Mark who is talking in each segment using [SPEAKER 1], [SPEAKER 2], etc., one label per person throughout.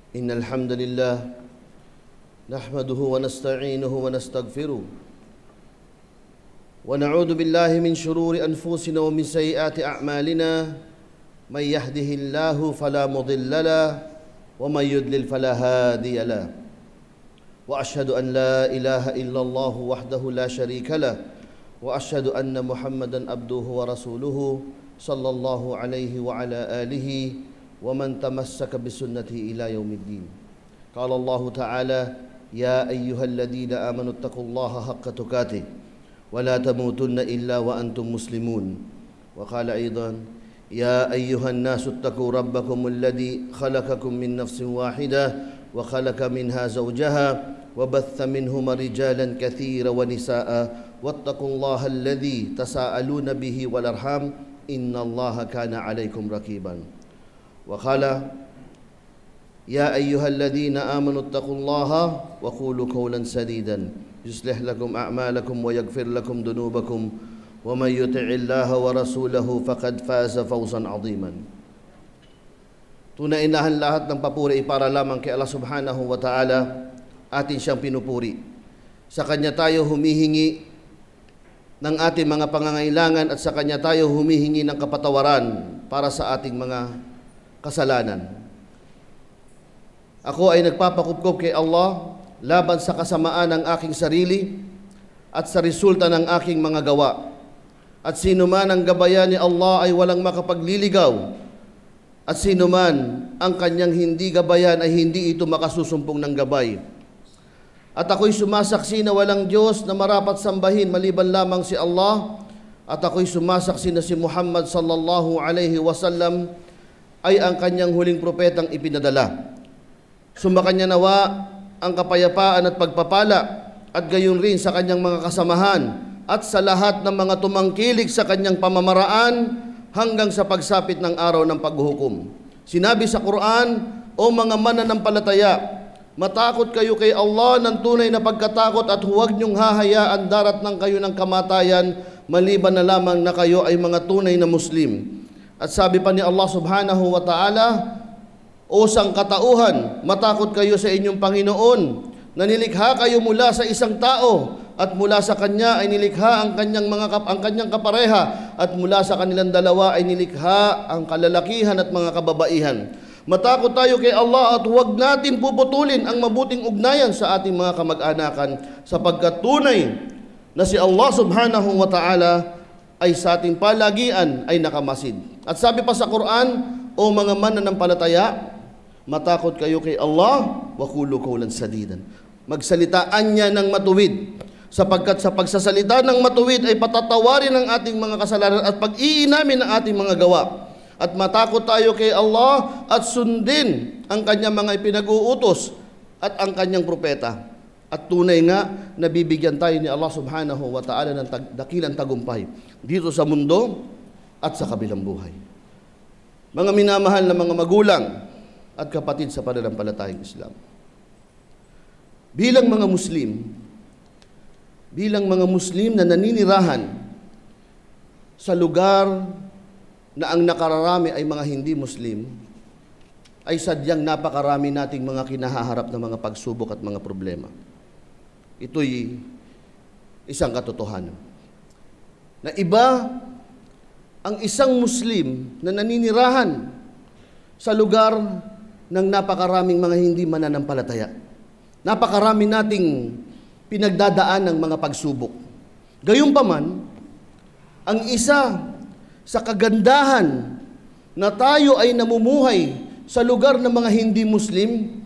[SPEAKER 1] إن الحمد لله نحمده ونستعينه ونستغفره ونعوذ بالله من شرور أنفسنا ومن سيئات أعمالنا من يهده الله فلا مضل له ومن يضلل فلا هادي له وأشهد أن لا إله إلا الله وحده لا شريك له وأشهد أن محمدا عبده ورسوله صلى الله عليه وعلى آله ومن تمسك بسنته إلى يوم الدين. قال الله تعالى: يا أيها الذين آمنوا اتقوا الله حق تقاته ولا تموتن إلا وأنتم مسلمون. وقال أيضا: يا أيها الناس اتقوا ربكم الذي خلقكم من نفس واحدة وخلق منها زوجها وبث منهما رجالا كثيرا ونساء واتقوا الله الذي تساءلون به والأرحام إن الله كان عليكم رقيبا. وقال: يا أيها الذين آمنوا اتقوا الله وقولوا قولا سديدا يصلح لكم أعمالكم ويغفر لكم ذنوبكم ومن يطع الله ورسوله فقد فاز فوزا عظيما. Tunainahan lahat ng papuri para lamang kay Allah Subhanahu wa Ta'ala. Atin siyang pinupuri. Sa Kanya tayo humihingi ng ating mga pangangailangan at sa Kanya tayo humihingi ng kapatawaran para sa ating mga kasalanan. Ako ay nagpapakupkop kay Allah laban sa kasamaan ng aking sarili at sa resulta ng aking mga gawa. At sino man ang gabayan ni Allah ay walang makapagliligaw, at sino man ang kanyang hindi gabayan ay hindi ito makasusumpong ng gabay. At ako'y sumasaksi na walang Diyos na marapat sambahin maliban lamang si Allah, at ako'y sumasaksi na si Muhammad sallallahu alaihi wasallam ay ang kanyang huling propetang ipinadala. Sumakanya nawa ang kapayapaan at pagpapala at gayon rin sa kanyang mga kasamahan at sa lahat ng mga tumangkilik sa kanyang pamamaraan hanggang sa pagsapit ng araw ng paghuhukom. Sinabi sa Quran: O mga mananampalataya, matakot kayo kay Allah ng tunay na pagkatakot at huwag niyong hahayaan daratnang kayo ng kamatayan maliban na lamang na kayo ay mga tunay na Muslim. At sabi pa ni Allah Subhanahu wa Ta'ala: O sangkatauhan, matakot kayo sa inyong Panginoon na nilikha kayo mula sa isang tao at mula sa kanya ay nilikha ang kanyang kapareha at mula sa kanilang dalawa ay nilikha ang kalalakihan at mga kababaihan. Matakot tayo kay Allah at huwag natin puputulin ang mabuting ugnayan sa ating mga kamag-anakan sapagkat tunay na si Allah Subhanahu wa Ta'ala ay sa ating palagian ay nakamasid. At sabi pa sa Quran: O mga mananampalataya, matakot kayo kay Allah wa qulu qawlan sadidan. Magsalitaan niya ng matuwid, sapagkat sa pagsasalita ng matuwid ay patatawarin ang ating mga kasalanan at pag-iinamin ang ating mga gawa. At matakot tayo kay Allah at sundin ang kanyang mga ipinag-uutos at ang kanyang propeta. At tunay nga, nabibigyan tayo ni Allah Subhanahu wa Ta'ala ng dakilang tagumpay dito sa mundo at sa kabilang buhay. Mga minamahal na mga magulang at kapatid sa pananampalatayang Islam, bilang mga Muslim na naninirahan sa lugar na ang nakararami ay mga hindi Muslim, ay sadyang napakarami nating mga kinahaharap na mga pagsubok at mga problema. Ito'y isang katotohanan na iba ang isang Muslim na naninirahan sa lugar ng napakaraming mga hindi mananampalataya. Napakarami nating pinagdadaan ng mga pagsubok. Gayunpaman, ang isa sa kagandahan na tayo ay namumuhay sa lugar ng mga hindi Muslim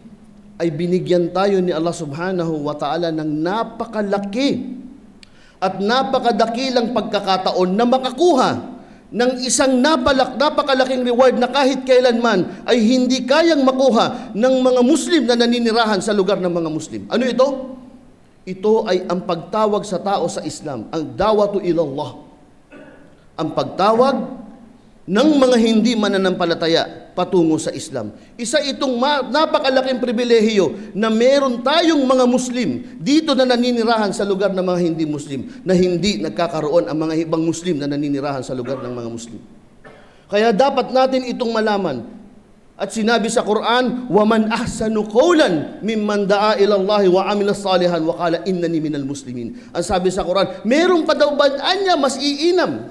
[SPEAKER 1] ay binigyan tayo ni Allah Subhanahu wa Ta'ala ng napakalaki at napakadakilang pagkakataon na makakuha ng isang napakalaking reward na kahit kailanman ay hindi kayang makuha ng mga Muslim na naninirahan sa lugar ng mga Muslim. Ano ito? Ito ay ang pagtawag sa tao sa Islam, ang dawatu ilallah. Ang pagtawag ng mga hindi mananampalataya patungo sa Islam. Isa itong napakalaking pribilehiyo na meron tayong mga Muslim dito na naninirahan sa lugar ng mga hindi Muslim, na hindi nagkakaroon ang mga ibang Muslim na naninirahan sa lugar ng mga Muslim. Kaya dapat natin itong malaman At sinabi sa Quran, وَمَنْ أَحْسَنُ قَوْلًا مِمَّنْ دَعَا إِلَى اللَّهِ وَعَمِلَ صَالِحًا وَقَالَ إِنَّنِي مِنَ الْمُسْلِمِينَ. Ang sabi sa Quran, meron pa daw ba niya mas iinam?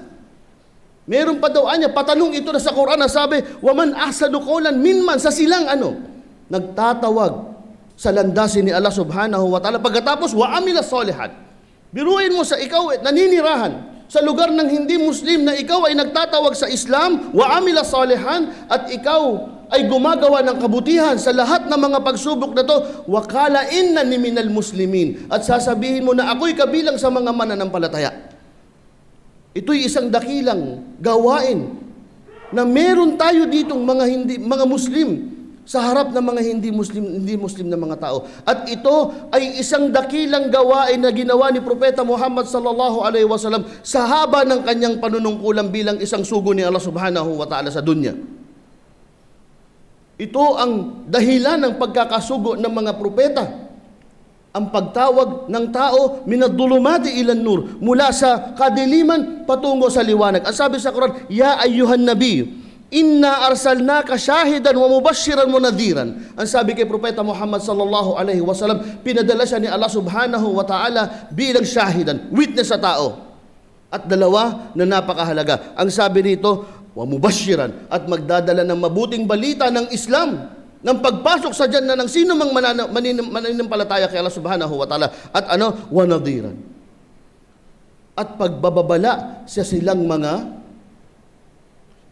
[SPEAKER 1] Meron pa daw niya, patanong ito na sa Quran na sabi, وَمَنْ أَحْسَنُ قَوْلًا مِمَّنْ sa silang nagtatawag sa landasin ni Allah subhanahu wa ta'ala. Pagkatapos, وَعَمِلَ صَالِحًا. Biruin mo sa ikaw, naninirahan sa lugar ng hindi Muslim na ikaw ay nagtatawag sa Islam, wa amila salihan, at ikaw ay gumagawa ng kabutihan sa lahat ng mga pagsubok na to, wa qala innani minal muslimin, at sasabihin mo na ako'y kabilang sa mga mananampalataya. Ito'y isang dakilang gawain na meron tayo ditong mga Muslim sa harap ng mga hindi Muslim na mga tao. At ito ay isang dakilang gawain na ginawa ni Propeta Muhammad sallallahu alaihi wasallam sa haba ng kanyang panunungkulan bilang isang sugo ni Allah subhanahu wa ta'ala sa dunya. Ito ang dahilan ng pagkakasugo ng mga propeta. Ang pagtawag ng tao minadulumati ilan nur, mula sa kadiliman patungo sa liwanag. Ang sabi sa Quran, ya ayyuhan nabi, inna arsalnaka shahidan wa mubashiran wa nadhiran. Ang sabi kay Propeta Muhammad sallallahu alaihi wasallam, pinadala siya ni Allah subhanahu wa ta'ala bilang shahidan, witness sa tao. At dalawa na napakahalaga. Ang sabi rito, wa mubashiran, at magdadala ng mabuting balita ng Islam, ng pagpasok sa Jannah ng sino mang mananampalataya kay Allah subhanahu wa ta'ala. At wa nadhiran, at pagbababala sa silang mga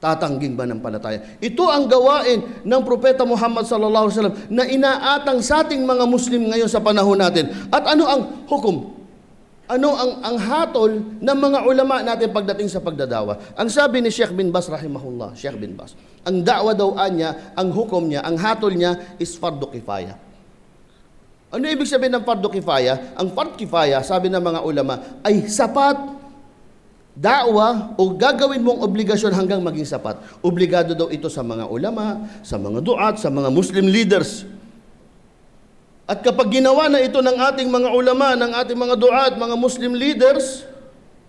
[SPEAKER 1] tatangging manampalataya. Ito ang gawain ng Propeta Muhammad sallallahu alaihi wasallam na inaatang sa ating mga Muslim ngayon sa panahon natin. At ano ang hukom? Ano ang hatol ng mga ulama natin pagdating sa pagdadawa? Ang sabi ni Sheikh bin Baz rahimahullah, Sheikh bin Baz, ang da'wa daw niya, ang hukom niya, ang hatol niya is fardu kifaya. Ano ibig sabihin ng fardu kifaya? Ang fardu kifaya, sabi ng mga ulama, ay sapat da'wa o gagawin mong obligasyon hanggang maging sapat. Obligado daw ito sa mga ulama, sa mga duat, sa mga Muslim leaders. At kapag ginawa na ito ng ating mga ulama, ng ating mga duat, mga Muslim leaders,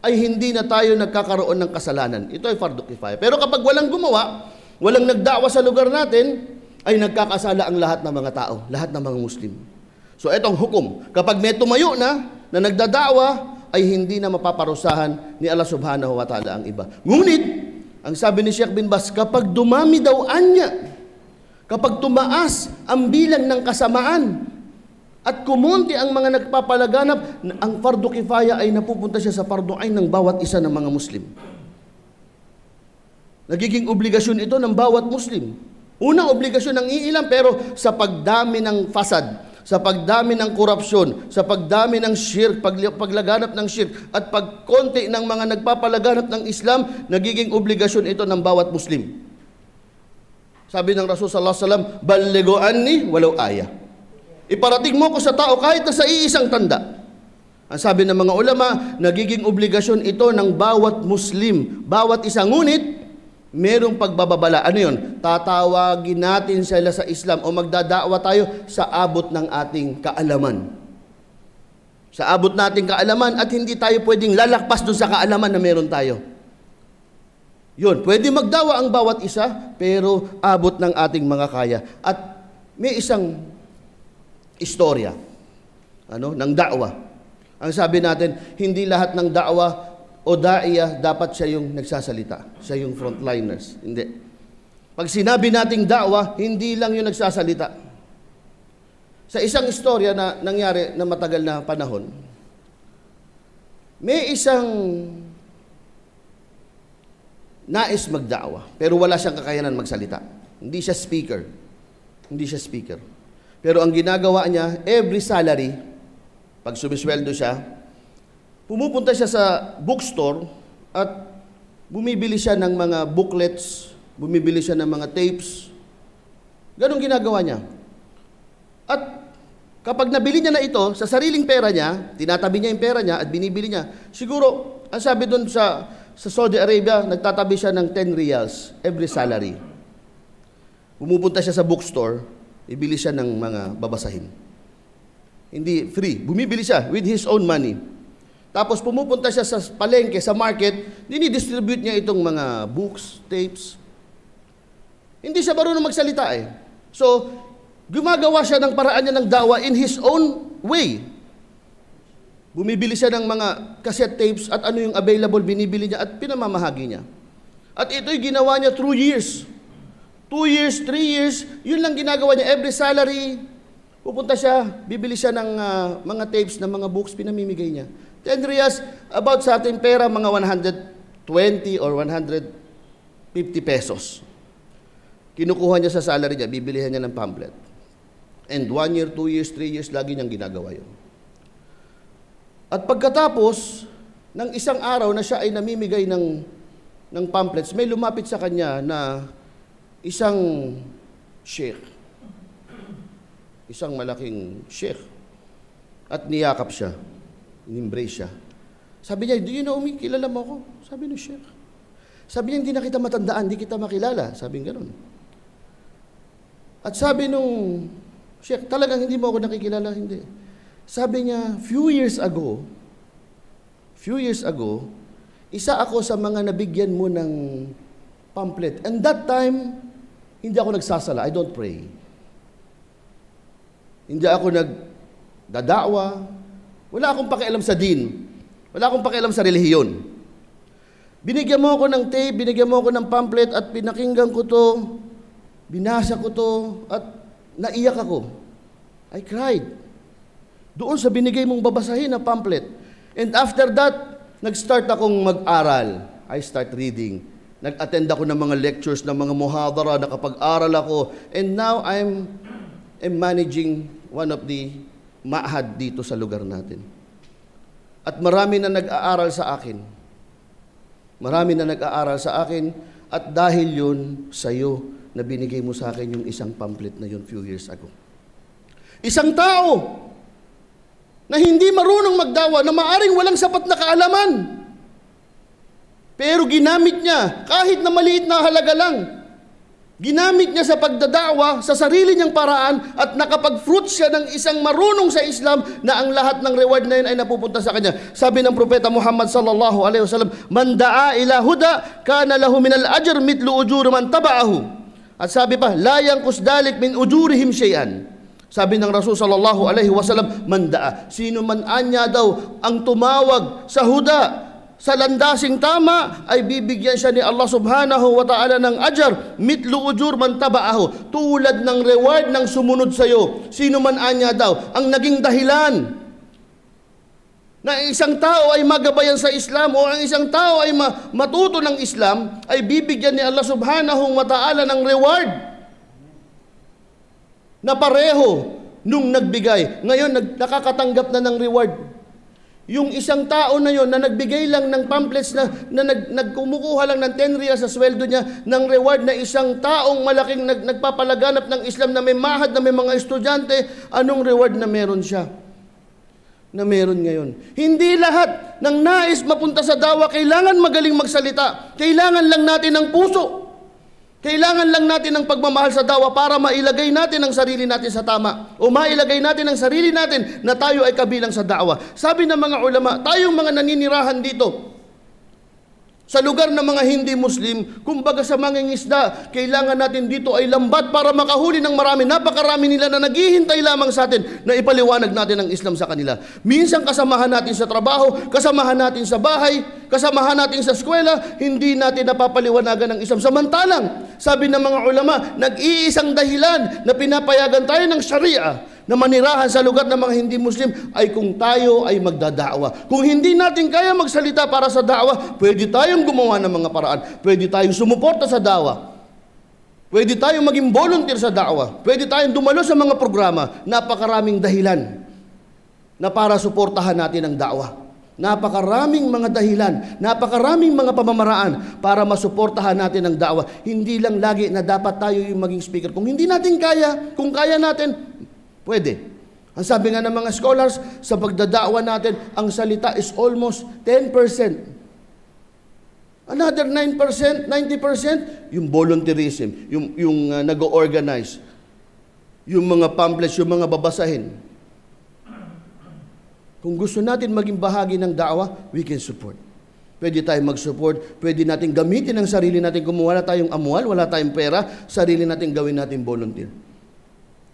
[SPEAKER 1] ay hindi na tayo nagkakaroon ng kasalanan. Ito ay fardu kifaya. Pero kapag walang gumawa, walang nagda'wa sa lugar natin, ay nagkakasala ang lahat ng mga tao, lahat ng mga Muslim. So itong hukom, kapag may tumayo na nagdada'wa, ay hindi na mapaparusahan ni Allah subhanahu wa ta'ala ang iba. Ngunit, ang sabi ni Sheikh bin Baz, kapag dumami daw anya, kapag tumaas ang bilang ng kasamaan, at kumunti ang mga nagpapalaganap, ang fardu kifaya ay napupunta siya sa fardu ain ng bawat isa ng mga Muslim. Nagiging obligasyon ito ng bawat Muslim. Unang obligasyon ng iilan, pero sa pagdami ng fasad, sa pagdami ng korupsyon, sa pagdami ng shirk, paglaganap ng shirk, at pagkonti ng mga nagpapalaganap ng Islam, nagiging obligasyon ito ng bawat Muslim. Sabi ng Rasul sallallahu alaihi wasallam, ballighu anni walau ayah. Iparating mo ko sa tao kahit na sa iisang tanda. Ang sabi ng mga ulama, nagiging obligasyon ito ng bawat Muslim, bawat isa. Ngunit merong pagbababala. Ano yun? Tatawagin natin sila sa Islam o magdadaawa tayo sa abot ng ating kaalaman. Sa abot nating kaalaman, at hindi tayo pwedeng lalakpas doon sa kaalaman na meron tayo. Yun, pwede magdawa ang bawat isa, pero abot ng ating mga kaya. At may isang istorya ng da'wa. Ang sabi natin, hindi lahat ng da'wa o da'iya, dapat siya yung nagsasalita. Siya yung frontliners. Hindi. Pag sinabi nating da'wa, hindi lang yung nagsasalita. Sa isang istorya na nangyari na matagal na panahon, may isang nais magda'wa, pero wala siyang kakayanan magsalita. Hindi siya speaker. Hindi siya speaker. Pero ang ginagawa niya, every salary, pag sumisweldo siya, pumupunta siya sa bookstore at bumibili siya ng mga booklets, bumibili siya ng mga tapes. Ganun ginagawa niya. At kapag nabili niya na ito, sa sariling pera niya, tinatabi niya yung pera niya at binibili niya. Siguro, ang sabi doon sa Saudi Arabia, nagtatabi siya ng 10 riyals every salary. Pumupunta siya sa bookstore, ibili siya ng mga babasahin. Hindi free. Bumibili siya with his own money. Tapos pumupunta siya sa palengke, sa market, dinidistribute niya itong mga books, tapes. Hindi siya marunong magsalita eh. So, gumagawa siya ng paraan niya ng da'wa in his own way. Bumibili siya ng mga cassette tapes at ano yung available, binibili niya at pinamamahagi niya. At ito'y ginawa niya through years. 2 years, 3 years, yun lang ginagawa niya. Every salary, pupunta siya, bibili siya ng mga tapes, ng mga books, pinamimigay niya. 10 riyals, about sa ating pera, mga 120 or 150 pesos. Kinukuha niya sa salary niya, bibilihan niya ng pamphlet. And 1 year, 2 years, 3 years, lagi niyang ginagawa yun. At pagkatapos ng isang araw na siya ay namimigay ng pamphlets, may lumapit sa kanya na isang sheikh. Isang malaking sheikh. At niyakap siya. In-embrace siya. Sabi niya, "Do you know me? Kilala mo ako?" Sabi ng sheikh. Sabi niya, "Hindi na kita matandaan, hindi kita makilala." Sabi ng ganun. At sabi nung sheikh, "Talagang hindi mo ako nakikilala?" Hindi. Sabi niya, few years ago, isa ako sa mga nabigyan mo ng pamphlet. And that time, hindi ako nagsasala. I don't pray. Hindi ako nagdada'wa. Wala akong pakialam sa din. Wala akong pakialam sa relihiyon. Binigyan mo ako ng tape, binigyan mo ako ng pamphlet at pinakinggan ko to, binasa ko to, at naiyak ako. I cried. Doon sa binigay mong babasahin na pamphlet. And after that, nag-start akong mag-aral. I start reading. Nag-attend ako ng mga lectures, ng mga muhadara, nakapag-aral ako. And now, I'm managing one of the ma'had dito sa lugar natin. At marami na nag-aaral sa akin. Marami na nag-aaral sa akin. At dahil yun, sa'yo, na binigay mo sa akin yung isang pamphlet na yun few years ago. Isang tao na hindi marunong magdawa, na maaring walang sapat na kaalaman. Pero ginamit niya, kahit na maliit na halaga lang, ginamit niya sa pagdadawa, sa sarili niyang paraan, at nakapag-fruit siya ng isang marunong sa Islam na ang lahat ng reward na yun ay napupunta sa kanya. Sabi ng Propeta Muhammad sallallahu alaihi wasallam, "Man da'a ila huda, kana lahu minal ajr mitlu ujur man taba'ahu." At sabi pa, "La yanqus dalik min ujurihim syai'an." Sabi ng Rasul sallallahu alaihi wasallam, "Man da'a," sino man anya daw ang tumawag sa huda, sa landasing tama, ay bibigyan siya ni Allah subhanahu wa ta'ala ng ajar, mitlu ujur man taba'ahu, tulad ng reward ng sumunod sa iyo. Sino man anya daw ang naging dahilan na isang tao ay magabayan sa Islam o ang isang tao ay matuto ng Islam, ay bibigyan ni Allah subhanahu wa ta'ala ng reward na pareho nung nagbigay. Ngayon, nakakatanggap na ng reward. Yung isang tao na yon na nagbigay lang ng pamphlets na nagkumukuha lang ng 10 riyals sa sweldo niya ng reward na isang taong malaking nagpapalaganap ng Islam na may mahad, na may mga estudyante, anong reward na meron siya? Na meron ngayon. Hindi lahat ng nais mapunta sa dawa kailangan magaling magsalita. Kailangan lang natin ng puso. Kailangan lang natin ng pagmamahal sa dawa para mailagay natin ang sarili natin sa tama o mailagay natin ang sarili natin na tayo ay kabilang sa dawa. Sabi ng mga ulama, tayong mga naninirahan dito sa lugar ng mga hindi Muslim, kumbaga sa mangingisda, kailangan natin dito ay lambat para makahuli ng marami. Napakarami nila na naghihintay lamang sa atin na ipaliwanag natin ang Islam sa kanila. Minsan kasamahan natin sa trabaho, kasamahan natin sa bahay, kasamahan natin sa eskwela, hindi natin napapaliwanagan ng Islam. Samantalang, sabi ng mga ulama, nag-iisang dahilan na pinapayagan tayo ng Sharia na manirahan sa lugar ng mga hindi Muslim ay kung tayo ay magdada'wa. Kung hindi natin kaya magsalita para sa da'wa, pwede tayong gumawa ng mga paraan. Pwede tayong sumuporta sa da'wa. Pwede tayong maging volunteer sa da'wa. Pwede tayong dumalo sa mga programa. Napakaraming dahilan na para suportahan natin ang da'wa. Napakaraming mga dahilan, napakaraming mga pamamaraan para masuportahan natin ang da'wa. Hindi lang lagi na dapat tayo yung maging speaker. Kung hindi natin kaya, kung kaya natin, pwede. Ang sabi nga ng mga scholars, sa pagdadaawa natin, ang salita is almost 10%. Another 9%, 90%, yung volunteerism, yung nag-organize, yung mga pamphlets, yung mga babasahin. Kung gusto natin maging bahagi ng da'wa, we can support. Pwede tayong mag-support, pwede natin gamitin ang sarili natin. Kung wala tayong amual, wala tayong pera, sarili natin gawin natin volunteer.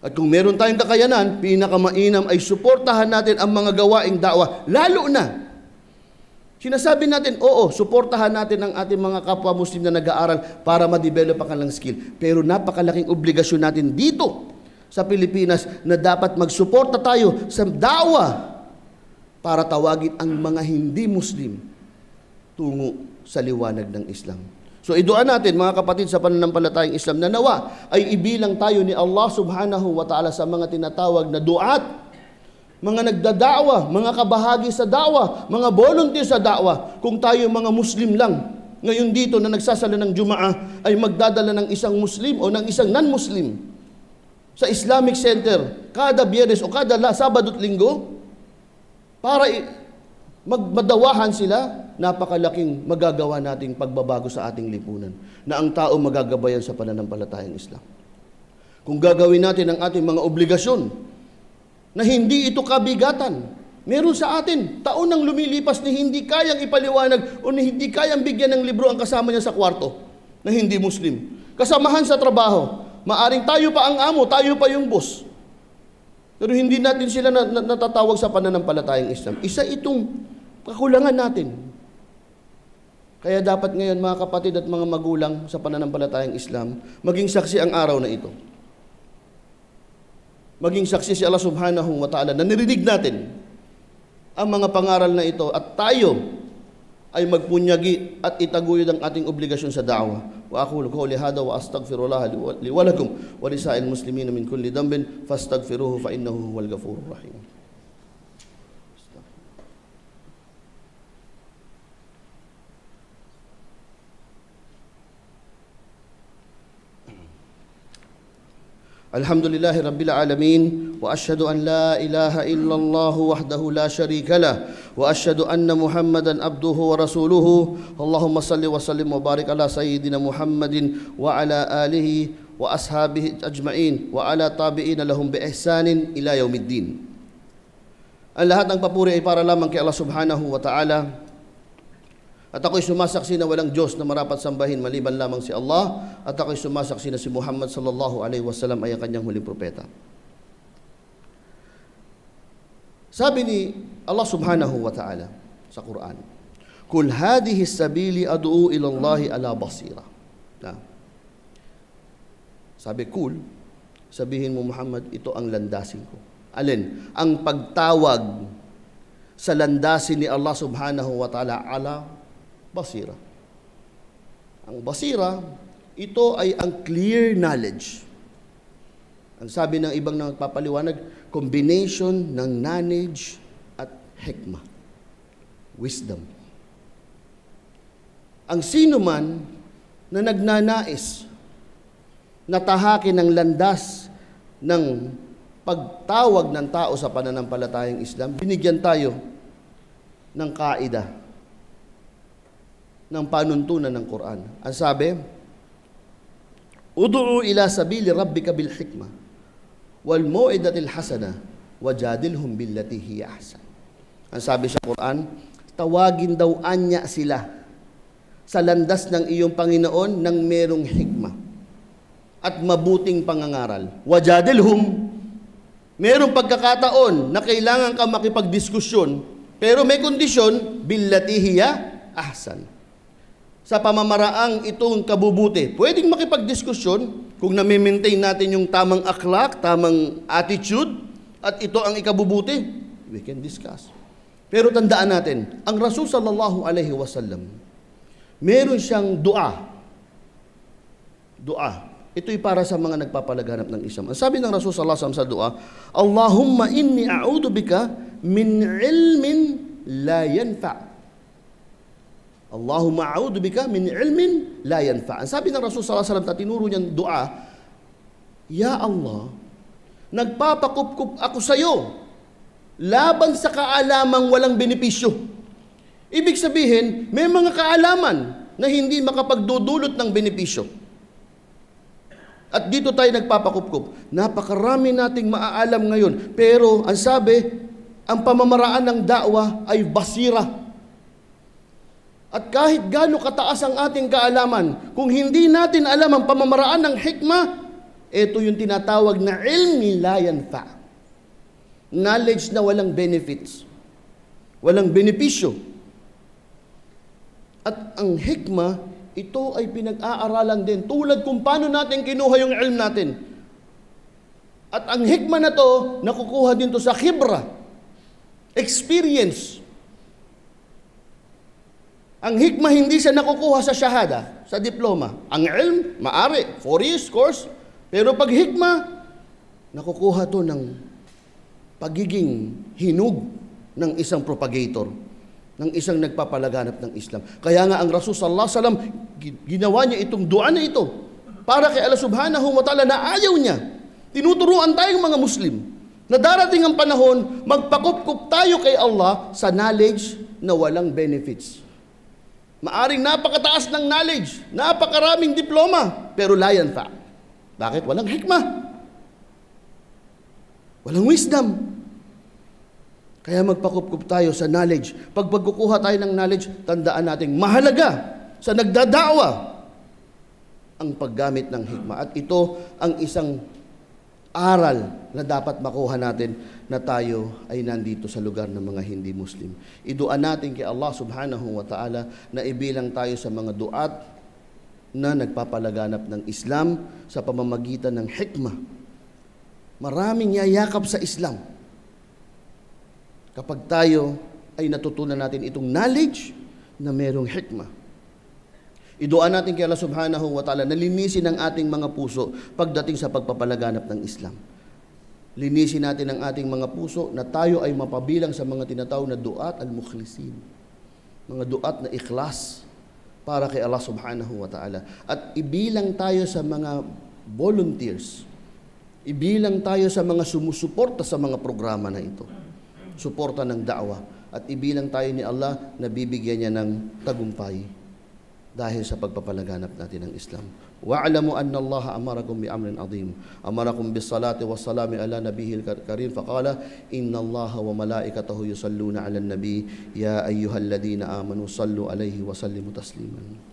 [SPEAKER 1] At kung meron tayong kakayanan, pinakamainam ay suportahan natin ang mga gawaing da'wah. Lalo na, sinasabi natin, oo, suportahan natin ang ating mga kapwa Muslim na nag-aaral para ma-develop ang kanilang skill. Pero napakalaking obligasyon natin dito sa Pilipinas na dapat magsuporta tayo sa da'wah para tawagin ang mga hindi Muslim tungo sa liwanag ng Islam. So iduan natin mga kapatid sa pananampalatayang Islam na nawa ay ibilang tayo ni Allah subhanahu wa ta'ala sa mga tinatawag na duat, mga nagdadawa, mga kabahagi sa dawa, mga volunteer sa dawa. Kung tayo mga Muslim lang, ngayon dito na nagsasala ng Jumaah ay magdadala ng isang Muslim o ng isang non-Muslim sa Islamic Center kada Biyernes o kada Sabado at Linggo para magmadawahan sila, napakalaking magagawa nating pagbabago sa ating lipunan na ang tao magagabayan sa pananampalatayang Islam. Kung gagawin natin ang ating mga obligasyon na hindi ito kabigatan, meron sa atin taon nang lumilipas na hindi kayang ipaliwanag o na hindi kayang bigyan ng libro ang kasama niya sa kwarto na hindi Muslim. Kasamahan sa trabaho, maaring tayo pa ang amo, tayo pa yung boss. Pero hindi natin sila natatawag sa pananampalatayang Islam. Isa itong kakulangan natin. Kaya dapat ngayon mga kapatid at mga magulang sa pananampalatayang Islam, maging saksi ang araw na ito. Maging saksi si Allah subhanahu wa ta'ala na nirinig natin ang mga pangaral na ito at tayo ay magpunyagi at itaguyod ang ating obligasyon sa da'wah. Wa aqulu qawli hadha wa astaghfirullah li wa lakum wa lisa'il muslimina min kulli dhanbin fastaghfiruhu fa innahu huwal ghafurur rahim. Alhamdulillahi Rabbil Alamin wa ashhadu an la ilaha illallah wahdahu la sharika lah wa ashhadu anna Muhammadan abduhu wa rasuluhu. Allahumma salli wa sallim wa barik ala sayyidina Muhammadin wa ala alihi wa ashabihi ajma'in wa ala tabi'ina lahum bi ihsanin ila yaumiddin. Ang lahat ng papuri ay para lamang kay Allah subhanahu wa ta'ala. At ako'y sumasaksi na walang Diyos na marapat sambahin maliban lamang si Allah. At ako'y sumasaksi na si Muhammad sallallahu alaihi wasallam ay ang kanyang huling propeta. Sabi ni Allah subhanahu wa ta'ala sa Quran, Kul hadihi sabili ad'u ilallahi ala basira. Sabi, kul, sabihin mo Muhammad, ito ang landasin ko. Alin? Ang pagtawag sa landasin ni Allah subhanahu wa ta'ala ala basira. Ang basira, ito ay ang clear knowledge. Ang sabi ng ibang nagpapaliwanag, combination ng knowledge at hikmah. Wisdom. Ang sino man na nagnanais na tahakin ng landas ng pagtawag ng tao sa pananampalatayang Islam, binigyan tayo ng kaida ng panuntunan ng Quran. Ang sabi, Ud'u ila sabili rabbika bil hikmah wal mau'izatil hasanah wajadilhum billati hiya ahsan. Ang sabi sa Quran, tawagin daw anya sila sa landas ng iyong Panginoon ng merong hikmah at mabuting pangangaral. Wajadilhum, merong pagkakataon na kailangan ka makipagdiskusyon, pero may kondisyon, billati hiya ahsan. Sa pamamaraang itong kabubuti. Pwedeng makipagdiskusyon kung nami-maintain natin yung tamang akhlak, tamang attitude, at ito ang ikabubuti. We can discuss. Pero tandaan natin, ang Rasul sallallahu alaihi wasallam, meron siyang dua. Dua. Ito'y para sa mga nagpapalaganap ng Islam. Ang sabi ng Rasul sallallahu alaihi wasallam sa dua, Allahumma inni a'udhu bika min ilmin la yanfa'. Allahumma a'udhu bika min ilmin la yanfa'. Ang sabi ng Rasul sallallahu alaihi wasallam, tinuro niyang dua, Ya Allah, nagpapakupkup ako sa iyo laban sa kaalamang walang benepisyo. Ibig sabihin, may mga kaalaman na hindi makapagdudulot ng benepisyo. At dito tayo nagpapakupkup. Napakarami nating maaalam ngayon. Pero ang sabi, ang pamamaraan ng da'wah ay basira. At kahit gaano kataas ang ating kaalaman, kung hindi natin alam ang pamamaraan ng hikmah, ito yung tinatawag na ilmi la yanfa. Knowledge na walang benefits, walang benepisyo. At ang hikmah, ito ay pinag-aaralan din, tulad kung paano natin kinuha yung ilm natin. At ang hikmah na to, nakukuha din to sa khibra, experience. Ang hikmah hindi siya nakukuha sa shahada, sa diploma. Ang ilm, maari, 4 years course. Pero pag hikmah, nakukuha to ng pagiging hinug ng isang propagator, ng isang nagpapalaganap ng Islam. Kaya nga ang Rasul sallallahu alaihi wasallam, ginawa niya itong dua na ito para kay Allah subhanahu wa ta'ala na ayaw niya. Tinuturuan tayong mga Muslim na darating ang panahon, magpakup-kup tayo kay Allah sa knowledge na walang benefits. Maaring napakataas ng knowledge, napakaraming diploma, pero la yanfa. Bakit? Walang hikmah. Walang wisdom. Kaya magpakup-kup tayo sa knowledge. Pag pagkukuha tayo ng knowledge, tandaan natin, mahalaga sa nagdadawa ang paggamit ng hikmah. At ito ang isang aral na dapat makuha natin na tayo ay nandito sa lugar ng mga hindi Muslim. Iduan natin kay Allah subhanahu wa ta'ala na ibilang tayo sa mga duat na nagpapalaganap ng Islam sa pamamagitan ng hikmah. Maraming yayakap sa Islam. Kapag tayo ay natutunan natin itong knowledge na merong hikmah. Iduan natin kay Allah subhanahu wa ta'ala na linisin ang ating mga puso pagdating sa pagpapalaganap ng Islam. Linisin natin ang ating mga puso na tayo ay mapabilang sa mga tinatawag na duat al-mukhlisin. Mga duat na ikhlas para kay Allah subhanahu wa ta'ala. At ibilang tayo sa mga volunteers. Ibilang tayo sa mga sumusuporta sa mga programa na ito. Suporta ng da'wah. At ibilang tayo ni Allah na bibigyan niya ng tagumpay dahil sa pagpapalaganap natin ng Islam. Wa'alamu anna Allah amarakum bi amrin azim. Amarakum bis salati was salami ala nabiyil karim faqala inna Allah wa malaikatahu yusalluna 'alan nabi ya ayyuhalladhina amanu sallu 'alaihi wa sallimu tasliman.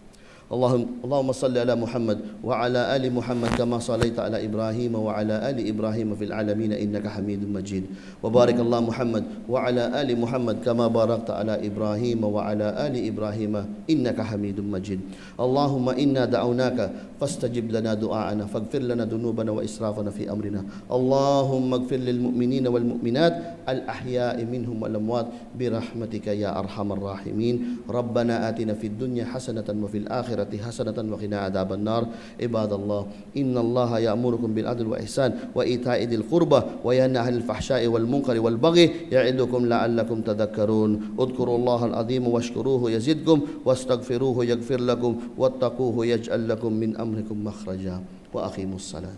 [SPEAKER 1] اللهم صل على محمد وعلى آل محمد كما صليت على إبراهيم وعلى آل إبراهيم في العالمين إنك حميد مجيد وبارك الله محمد وعلى آل محمد كما باركت على إبراهيم وعلى آل إبراهيم إنك حميد مجيد اللهم إنا دعوناك فاستجب لنا دعاءنا فاغفر لنا ذنوبنا وإسرافنا في أمرنا اللهم اغفر للمؤمنين والمؤمنات الأحياء منهم والأموات برحمتك يا أرحم الراحمين ربنا آتنا في الدنيا حسنة وفي الآخرة حسنة وقنا عذاب النار عباد الله إن الله يأمركم بالعدل والإحسان وإيتاء ذي القربى وينهى عن الفحشاء والمنكر والبغي يعظكم لعلكم تذكرون اذكروا الله العظيم واشكروه يزدكم واستغفروه يغفر لكم واتقوه يجعل لكم من أمركم مخرجا وأقيموا الصلاة